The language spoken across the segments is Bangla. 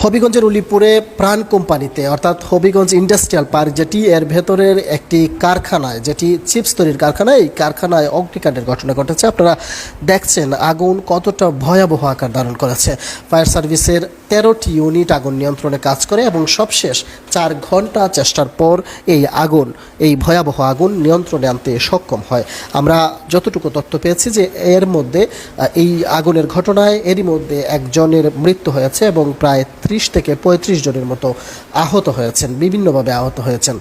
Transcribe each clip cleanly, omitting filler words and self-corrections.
হবিগঞ্জের উলিপুরে প্রাণ কোম্পানিতে অর্থাৎ হবিগঞ্জ ইন্ডাস্ট্রিয়াল পার্ক যেটি এর ভেতরের একটি কারখানায় যেটি চিপস তৈরির কারখানা, এই কারখানায় অগ্নিকাণ্ডের ঘটনা ঘটেছে। আপনারা দেখছেন আগুন কতটা ভয়াবহ আকার ধারণ করেছে। ফায়ার সার্ভিসের 13টি ইউনিট আগুন নিয়ন্ত্রণে কাজ করে এবং সবশেষ 4 ঘন্টা চেষ্টার পর এই ভয়াবহ আগুন নিয়ন্ত্রণে আনতে সক্ষম হয়। আমরা যতটুকু তথ্য পেয়েছি যে এর মধ্যে এই আগুনের ঘটনায় এরই মধ্যে একজনের মৃত্যু হয়েছে এবং প্রায় 30 থেকে 35 জনের মতো আহত হয়েছেন, বিভিন্নভাবে আহত হয়েছেন।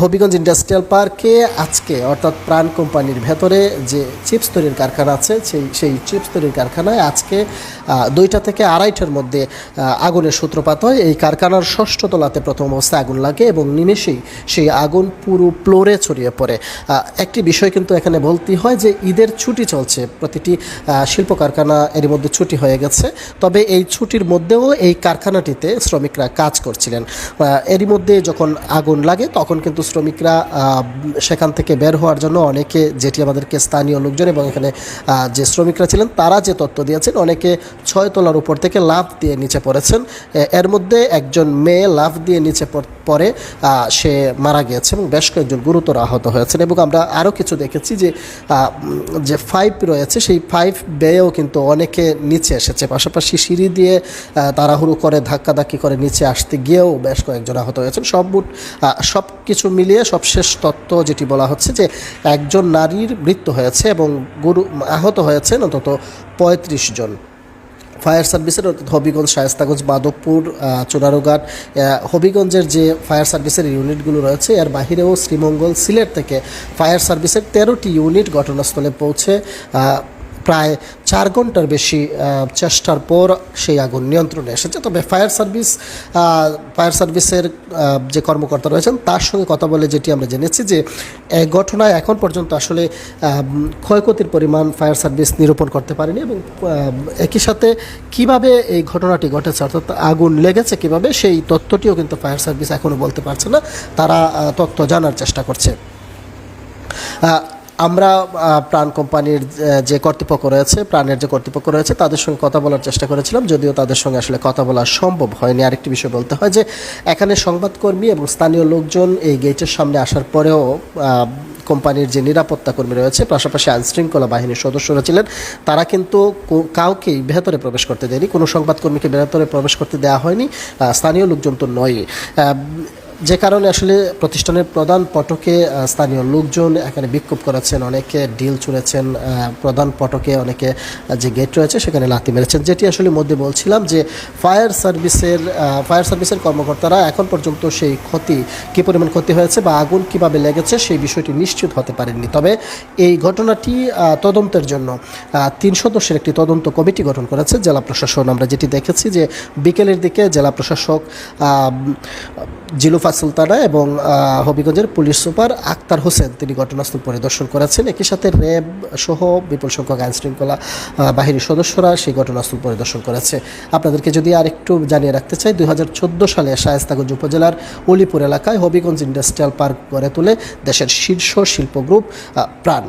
হবিগঞ্জ ইন্ডাস্ট্রিয়াল পার্কে আজকে অর্থাৎ প্রাণ কোম্পানির ভেতরে যে চিপস তৈরির কারখানা আছে সেই চিপস তৈরির কারখানায় আজকে 2টা থেকে 2:30টার মধ্যে আগুনের সূত্রপাত হয়। এই কারখানার 6ষ্ঠ তলাতে প্রথম অবস্থায় আগুন লাগে এবং নিমেষেই সেই আগুন পুরো ফ্লোরে ছড়িয়ে পড়ে। একটি বিষয় কিন্তু এখানে বলতে হয় যে ঈদের ছুটি চলছে, প্রতিটি শিল্প কারখানা এর মধ্যে ছুটি হয়ে গেছে। তবে এই ছুটির মধ্যেও এই কারখানাটিতে শ্রমিকরা কাজ করছিলেন। এরই মধ্যে যখন আগুন লাগে তখন কিন্তু শ্রমিকরা সেখান থেকে বের হওয়ার জন্য অনেকে, যেটি আমাদেরকে স্থানীয় লোকজন এবং এখানে যে শ্রমিকরা ছিলেন তারা যে তথ্য দিয়েছেন, অনেকে 6 তলার উপর থেকে লাফ দিয়ে নিচে পড়েছেন। এর মধ্যে একজন মেয়ে লাফ দিয়ে নিচে পড়ে সে মারা গিয়েছে এবং বেশ কয়েকজন গুরুতর আহত হয়েছেন। এবং আমরা আরও কিছু দেখেছি যে 5 রয়েছে, সেই 5 বেয়েও কিন্তু অনেকে নিচে এসেছে। পাশাপাশি সিঁড়ি দিয়ে তাড়াহুড়ো করে ধাক্কাধাক্কি করে নিচে আসতে গিয়েও বেশ কয়েকজন আহত হয়েছেন। সব কিছু মিলিয়ে সবশেষ তথ্য যেটি বলা হচ্ছে যে একজন নারীর মৃত্যু হয়েছে এবং আহত হয়েছেন অন্তত 35 জন। ফায়ার সার্ভিসের হবিগঞ্জ, শায়েস্তাগঞ্জ, মাধবপুর, চুনারুঘাট, হবিগঞ্জের যে ফায়ার সার্ভিসের ইউনিটগুলো রয়েছে এর বাহিরেও শ্রীমঙ্গল, সিলেট থেকে ফায়ার সার্ভিসের 13টি ইউনিট ঘটনাস্থলে পৌঁছে প্রায় 4 ঘন্টার বেশি চেষ্টার পর সেই আগুন নিয়ন্ত্রণে এসেছে। তবে ফায়ার সার্ভিসের যে কর্মকর্তা রয়েছেন তার সঙ্গে কথা বলে যেটি আমরা জেনেছি যে এই ঘটনায় এখন পর্যন্ত আসলে ক্ষয়ক্ষতির পরিমাণ ফায়ার সার্ভিস নিরূপণ করতে পারেনি এবং একই সাথে কিভাবে এই ঘটনাটি ঘটেছে অর্থাৎ আগুন লেগেছে কিভাবে সেই তথ্যটিও কিন্তু ফায়ার সার্ভিস এখনও বলতে পারছে না। তারা তথ্য জানার চেষ্টা করছে। আমরা প্রাণ কোম্পানির যে কর্তৃপক্ষ রয়েছে তাদের সঙ্গে কথা বলার চেষ্টা করেছিলাম, যদিও তাদের সঙ্গে আসলে কথা বলা সম্ভব হয়নি। আরেকটি বিষয় বলতে হয় যে এখানে সংবাদকর্মী এবং স্থানীয় লোকজন এই গেটের সামনে আসার পরেও কোম্পানির যে নিরাপত্তা কর্মী রয়েছে, পাশাপাশি আইনশৃঙ্খলা বাহিনীর সদস্যরা ছিলেন, তারা কিন্তু কাউকেই ভেতরে প্রবেশ করতে দেয়নি। কোনো সংবাদকর্মীকে ভেতরে প্রবেশ করতে দেওয়া হয়নি, স্থানীয় লোকজন তো নয়। যে কারণে আসলে প্রতিষ্ঠানের প্রধান ফটকে স্থানীয় লোকজন এখানে বিক্ষোভ করেছেন, অনেকে ডিল ছুঁড়েছেন, প্রধান ফটকে অনেকে যে গেট রয়েছে সেখানে লাথি মেরেছেন। যেটি আসলে মধ্যে বলছিলাম যে ফায়ার সার্ভিসের কর্মকর্তারা এখন পর্যন্ত সেই কী পরিমাণ ক্ষতি হয়েছে বা আগুন কিভাবে লেগেছে সেই বিষয়টি নিশ্চিত হতে পারেননি। তবে এই ঘটনাটি তদন্তের জন্য 3 সদস্যের একটি তদন্ত কমিটি গঠন করেছে জেলা প্রশাসন। আমরা যেটি দেখেছি যে বিকেলের দিকে জেলা প্রশাসক জিলুফা সুলতানা এবং হবিগঞ্জের পুলিশ সুপার আক্তার হোসেন তিনি ঘটনাস্থল পরিদর্শন করেছেন। একই সাথে র্যাব সহ বিপুল সংখ্যক আইনশৃঙ্খলা বাহিনীর সদস্যরা সেই ঘটনাস্থল পরিদর্শন করেছে। আপনাদেরকে যদি আরেকটু জানিয়ে রাখতে চাই, 2014 সালে শায়েস্তাগঞ্জ উপজেলার উলিপুর এলাকায় হবিগঞ্জ ইন্ডাস্ট্রিয়াল পার্ক গড়ে তুলে দেশের শীর্ষ শিল্প গ্রুপ প্রাণ।